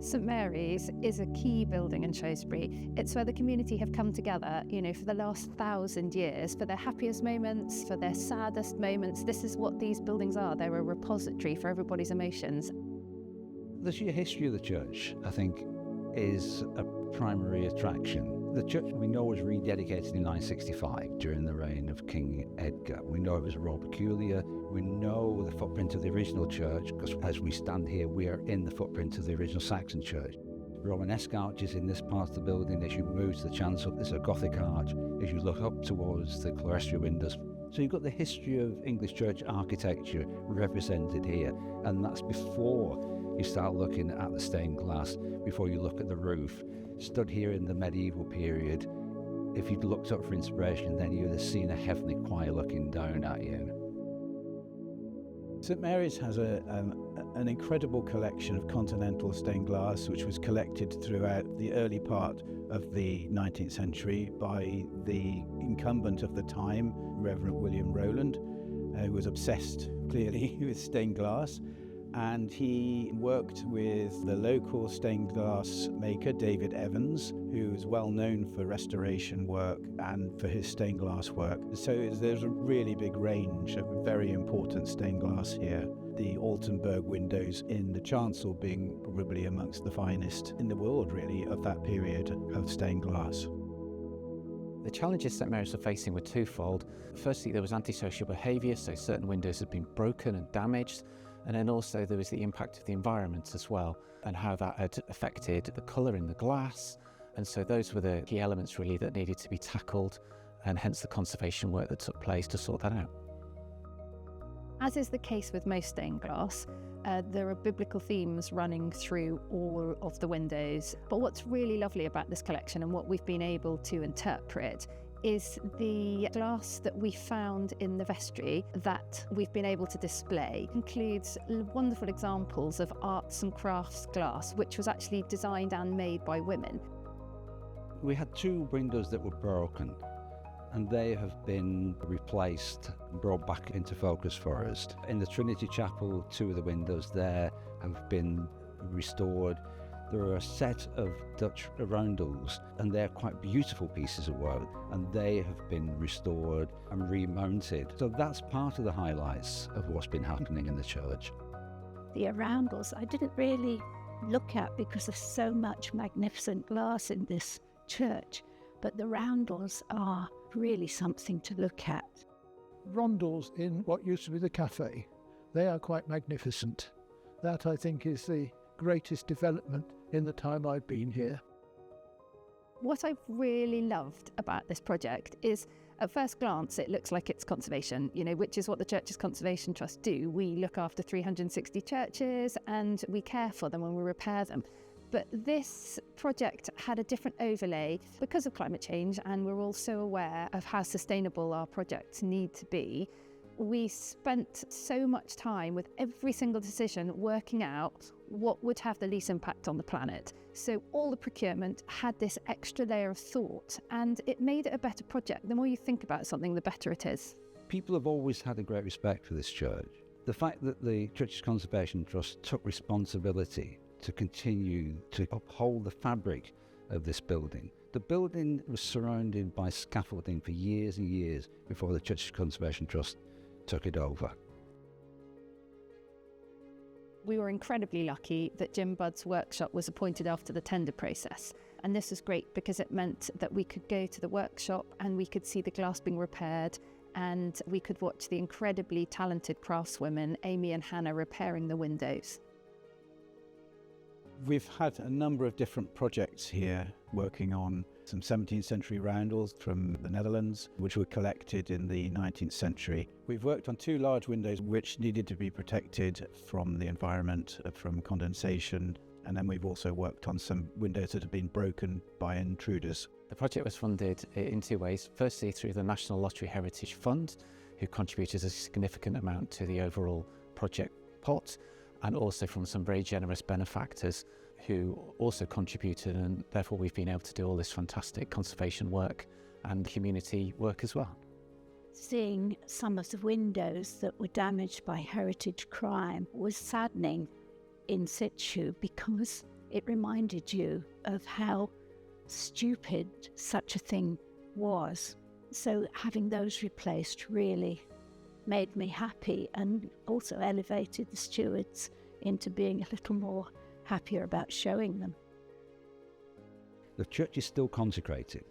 St Mary's is a key building in Shrewsbury. It's where the community have come together, for the last 1,000 years, for their happiest moments, for their saddest moments. This is what these buildings are. They're a repository for everybody's emotions. The sheer history of the church, I think, is a primary attraction. The church we know was rededicated in 965 during the reign of King Edgar. We know it was royal peculiar. We know the footprint of the original church because as we stand here, we are in the footprint of the original Saxon church. Romanesque arches in this part of the building. As you move to the chancel, there's a Gothic arch. As you look up towards the clerestory windows. So you've got the history of English church architecture represented here, and that's before you start looking at the stained glass, before you look at the roof. Stood here in the medieval period, if you'd looked up for inspiration, then you'd have seen a heavenly choir looking down at you. St Mary's has an incredible collection of continental stained glass, which was collected throughout the early part of the 19th century by the incumbent of the time, Reverend William Rowland, who was obsessed, clearly, with stained glass. And he worked with the local stained glass maker, David Evans, who is well known for restoration work and for his stained glass work. So there's a really big range of very important stained glass here. The Altenburg windows in the chancel being probably amongst the finest in the world, really, of that period of stained glass. The challenges St Mary's were facing were twofold. Firstly, there was antisocial behaviour, so certain windows had been broken and damaged. And then also there was the impact of the environment as well, and how that had affected the colour in the glass. And so those were the key elements really that needed to be tackled, and hence the conservation work that took place to sort that out. As is the case with most stained glass, there are biblical themes running through all of the windows. But what's really lovely about this collection and what we've been able to interpret is the glass that we found in the vestry that we've been able to display includes wonderful examples of arts and crafts glass, which was actually designed and made by women. We had two windows that were broken, and they have been replaced and brought back into focus for us. In the Trinity Chapel, two of the windows there have been restored. There are a set of Dutch roundels, and they're quite beautiful pieces of work, and they have been restored and remounted. So that's part of the highlights of what's been happening in the church. The roundels I didn't really look at because there's so much magnificent glass in this church, but the roundels are really something to look at. Rondels in what used to be the cafe, they are quite magnificent. That, I think, is the greatest development in the time I've been here. What I've really loved about this project is, at first glance, it looks like it's conservation, which is what the Churches Conservation Trust do. We look after 360 churches and we care for them when we repair them. But this project had a different overlay because of climate change, and we're also aware of how sustainable our projects need to be. We spent so much time with every single decision working out what would have the least impact on the planet. So all the procurement had this extra layer of thought, and it made it a better project. The more you think about something, the better it is. People have always had a great respect for this church. The fact that the Churches Conservation Trust took responsibility to continue to uphold the fabric of this building. The building was surrounded by scaffolding for years and years before the Churches Conservation Trust took it over. We were incredibly lucky that Jim Budd's workshop was appointed after the tender process. And this was great because it meant that we could go to the workshop and we could see the glass being repaired, and we could watch the incredibly talented craftswomen, Amy and Hannah, repairing the windows. We've had a number of different projects here working on some 17th century roundels from the Netherlands, which were collected in the 19th century. We've worked on two large windows which needed to be protected from the environment, from condensation, and then we've also worked on some windows that have been broken by intruders. The project was funded in two ways. Firstly, through the National Lottery Heritage Fund, who contributed a significant amount to the overall project pot, and also from some very generous benefactors who also contributed, and therefore we've been able to do all this fantastic conservation work and community work as well. Seeing some of the windows that were damaged by heritage crime was saddening in situ, because it reminded you of how stupid such a thing was. So having those replaced really made me happy, and also elevated the stewards into being a little more happier about showing them. The church is still consecrated,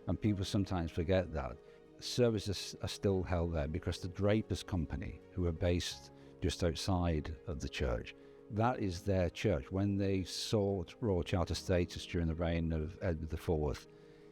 and people sometimes forget that. Services are still held there because the Drapers Company, who are based just outside of the church, that is their church. When they sought Royal Charter status during the reign of Edward IV,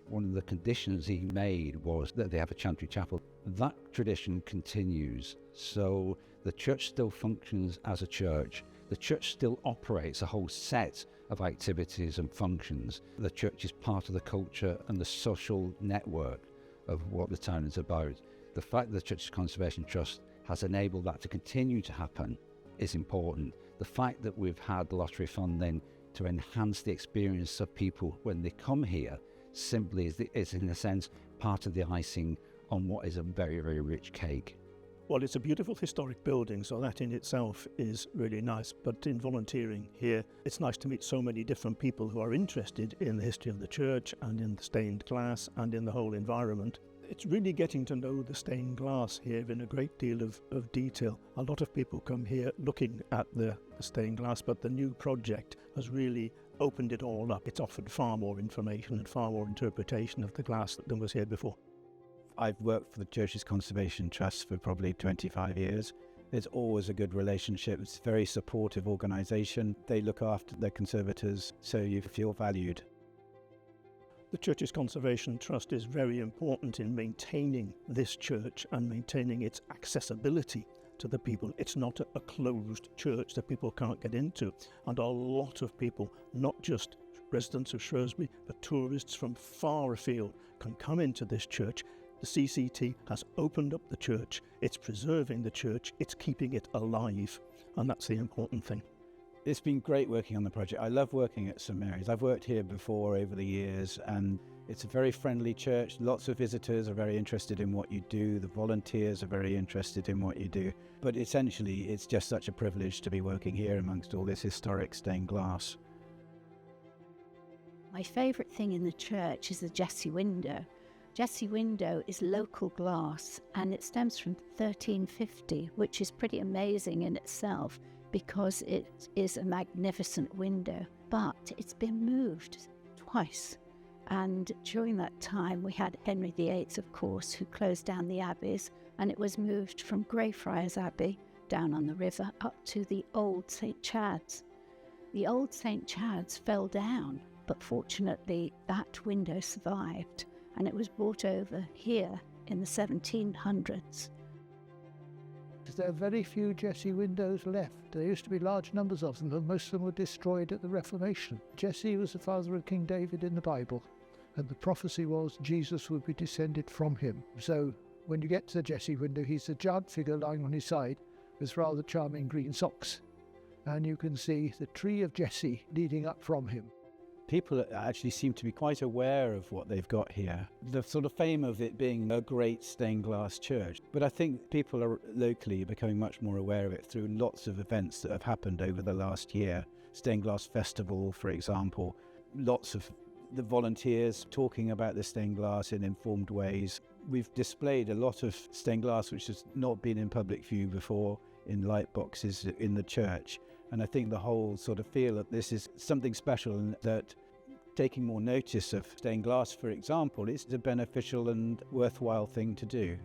one of the conditions he made was that they have a chantry chapel. That tradition continues, so the church still functions as a church. The church still operates a whole set of activities and functions. The church is part of the culture and the social network of what the town is about. The fact that the Church's Conservation Trust has enabled that to continue to happen is important. The fact that we've had lottery funding to enhance the experience of people when they come here simply is in a sense part of the icing on what is a very, very rich cake. Well, it's a beautiful historic building, so that in itself is really nice. But in volunteering here, it's nice to meet so many different people who are interested in the history of the church and in the stained glass and in the whole environment. It's really getting to know the stained glass here in a great deal of detail. A lot of people come here looking at the stained glass, but the new project has really opened it all up. It's offered far more information and far more interpretation of the glass than was here before. I've worked for the Church's Conservation Trust for probably 25 years. There's always a good relationship. It's a very supportive organisation. They look after their conservators, so you feel valued. The Church's Conservation Trust is very important in maintaining this church and maintaining its accessibility to the people. It's not a closed church that people can't get into. And a lot of people, not just residents of Shrewsbury, but tourists from far afield can come into this church. The CCT has opened up the church, it's preserving the church, it's keeping it alive, and that's the important thing. It's been great working on the project. I love working at St Mary's. I've worked here before over the years, and it's a very friendly church. Lots of visitors are very interested in what you do. The volunteers are very interested in what you do. But essentially, it's just such a privilege to be working here amongst all this historic stained glass. My favourite thing in the church is the Jesse window. Jesse window is local glass, and it stems from 1350, which is pretty amazing in itself because it is a magnificent window. But it's been moved twice, and during that time we had Henry VIII, of course, who closed down the abbeys, and it was moved from Greyfriars Abbey down on the river up to the old St Chad's. The old St Chad's fell down, but fortunately that window survived, and it was brought over here in the 1700s. There are very few Jesse windows left. There used to be large numbers of them, but most of them were destroyed at the Reformation. Jesse was the father of King David in the Bible, and the prophecy was Jesus would be descended from him. So when you get to the Jesse window, he's a giant figure lying on his side with rather charming green socks, and you can see the tree of Jesse leading up from him. People actually seem to be quite aware of what they've got here. The sort of fame of it being a great stained glass church. But I think people are locally becoming much more aware of it through lots of events that have happened over the last year. Stained Glass Festival, for example. Lots of the volunteers talking about the stained glass in informed ways. We've displayed a lot of stained glass which has not been in public view before in light boxes in the church. And I think the whole sort of feel that this is something special, and that taking more notice of stained glass, for example, is a beneficial and worthwhile thing to do.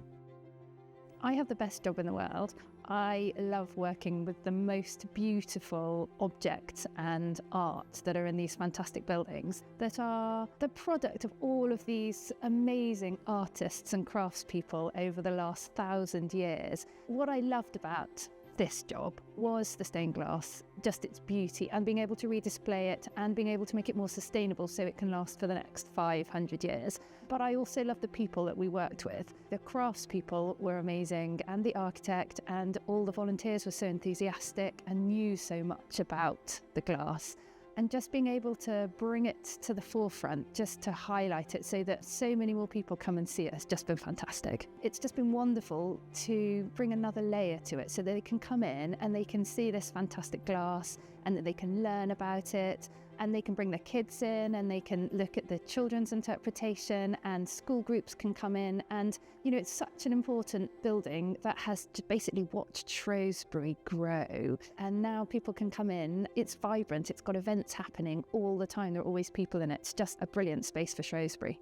I have the best job in the world. I love working with the most beautiful objects and art that are in these fantastic buildings that are the product of all of these amazing artists and craftspeople over the last 1,000 years. What I loved about this job was the stained glass, just its beauty, and being able to redisplay it and being able to make it more sustainable so it can last for the next 500 years. But I also love the people that we worked with. The craftspeople were amazing, and the architect, and all the volunteers were so enthusiastic and knew so much about the glass. And just being able to bring it to the forefront, just to highlight it so that so many more people come and see it, has just been fantastic. It's just been wonderful to bring another layer to it so that they can come in and they can see this fantastic glass and that they can learn about it and they can bring their kids in and they can look at the children's interpretation, and school groups can come in. And, you know, it's such an important building that has basically watched Shrewsbury grow. And now people can come in. It's vibrant. It's got events happening all the time. There are always people in it. It's just a brilliant space for Shrewsbury.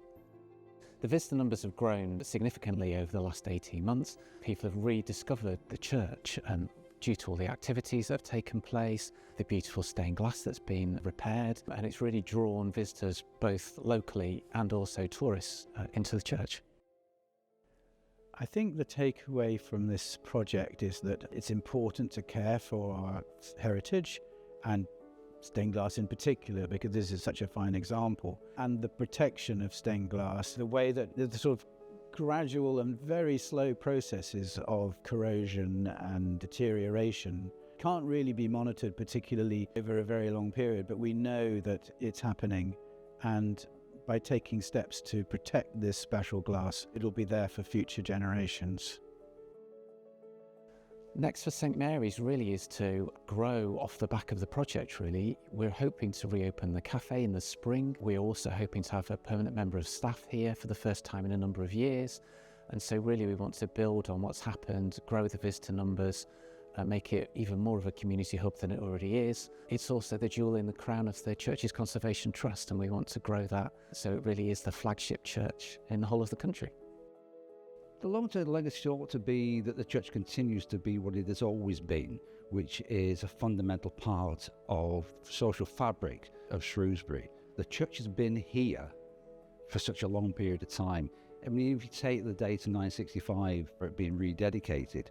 The visitor numbers have grown significantly over the last 18 months. People have rediscovered the church, and due to all the activities that have taken place, the beautiful stained glass that's been repaired, and it's really drawn visitors both locally and also tourists into the church. I think the takeaway from this project is that it's important to care for our heritage, and stained glass in particular, because this is such a fine example, and the protection of stained glass, the way that the sort of gradual and very slow processes of corrosion and deterioration can't really be monitored, particularly over a very long period, but we know that it's happening, and by taking steps to protect this special glass, it'll be there for future generations. Next for St Mary's really is to grow off the back of the project, really. We're hoping to reopen the cafe in the spring. We're also hoping to have a permanent member of staff here for the first time in a number of years. And so really we want to build on what's happened, grow the visitor numbers, make it even more of a community hub than it already is. It's also the jewel in the crown of the church's conservation trust, and we want to grow that so it really is the flagship church in the whole of the country. The long-term legacy ought to be that the church continues to be what it has always been, which is a fundamental part of the social fabric of Shrewsbury. The church has been here for such a long period of time. I mean, if you take the date of 965 for it being rededicated,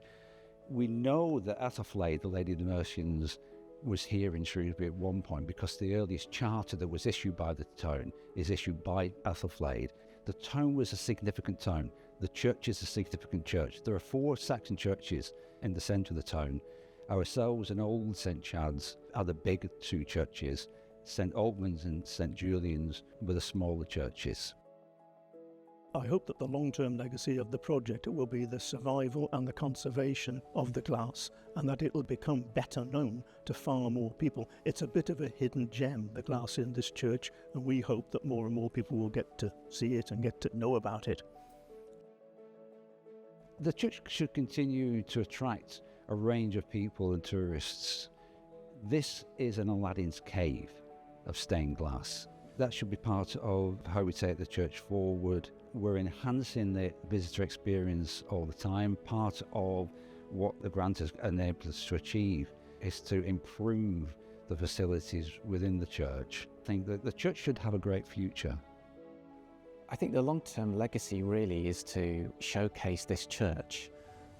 we know that Athelflaed, the Lady of the Mercians, was here in Shrewsbury at one point, because the earliest charter that was issued by the town is issued by Athelflaed. The town was a significant town. The church is a significant church. There are 4 Saxon churches in the centre of the town. Ourselves and Old St Chad's are the big 2 churches. St Albans and St Julian's were the smaller churches. I hope that the long-term legacy of the project will be the survival and the conservation of the glass, and that it will become better known to far more people. It's a bit of a hidden gem, the glass in this church, and we hope that more and more people will get to see it and get to know about it. The church should continue to attract a range of people and tourists. This is an Aladdin's cave of stained glass. That should be part of how we take the church forward. We're enhancing the visitor experience all the time. Part of what the grant has enabled us to achieve is to improve the facilities within the church. I think that the church should have a great future. I think the long-term legacy really is to showcase this church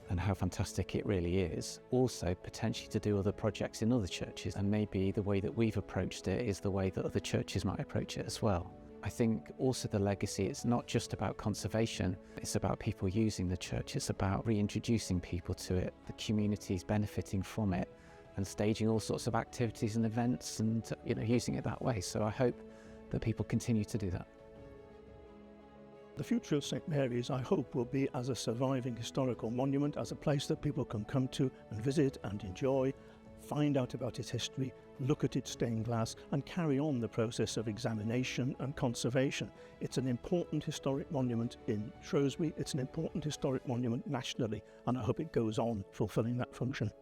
and how fantastic it really is. Also, potentially to do other projects in other churches, and maybe the way that we've approached it is the way that other churches might approach it as well. I think also the legacy, it's not just about conservation, it's about people using the church, it's about reintroducing people to it, the communities benefiting from it, and staging all sorts of activities and events and using it that way. So I hope that people continue to do that. The future of St Mary's, I hope, will be as a surviving historical monument, as a place that people can come to and visit and enjoy, find out about its history, look at its stained glass, and carry on the process of examination and conservation. It's an important historic monument in Shrewsbury, it's an important historic monument nationally, and I hope it goes on fulfilling that function.